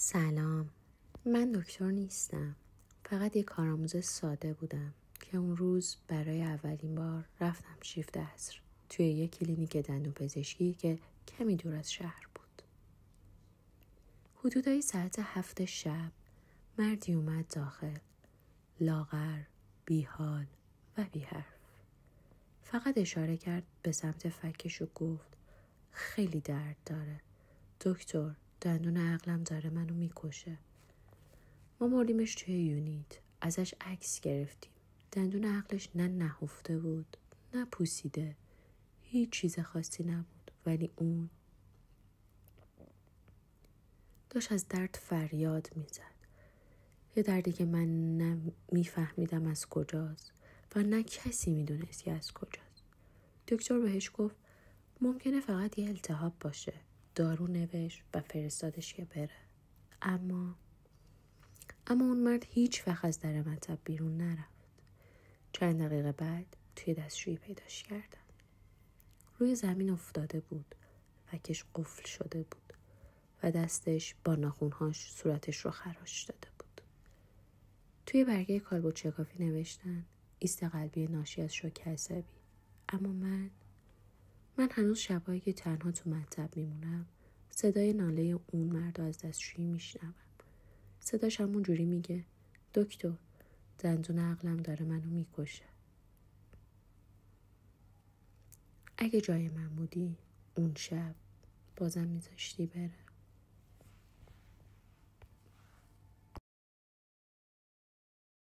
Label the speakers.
Speaker 1: سلام. من دکتر نیستم. فقط یک کارآموز ساده بودم که اون روز برای اولین بار رفتم شیفت عصر توی یک کلینیک دندون پزشکی که کمی دور از شهر بود. حدودای ساعت 7 شب مردی اومد داخل، لاغر، بیحال و بی حرف. فقط اشاره کرد به سمت فکش و گفت خیلی درد داره. دکتر، دندون عقلم داره منو میکشه. ما بردیمش توی یونیت، ازش عکس گرفتیم. دندون عقلش نه نهفته بود نه پوسیده، هیچ چیز خاصی نبود، ولی اون داشت از درد فریاد میزد. یه دردی که من نه میفهمیدم از کجاست و نه کسی میدونست که از کجاست. دکتر بهش گفت ممکنه فقط یه التهاب باشه. دارو نوشت و فرستادش که بره. اما اون مرد هیچ وقت از در مطب بیرون نرفت. چند دقیقه بعد توی دستشویی پیداش کردن. روی زمین افتاده بود، فکش قفل شده بود و دستش با ناخن‌هاش صورتش رو خراش داده بود. توی برگه کالبد شکافی نوشتن ایست قلبی ناشی از شوک عصبی. اما من هنوز شبایی که تنها تو مطب میمونم صدای ناله اون مرد از دستشویی میشنوم. صداش همون جوری میگه دکتر، دندون عقلم داره منو میکشه. اگه جای من بودی اون شب بازم میذاشتی بره؟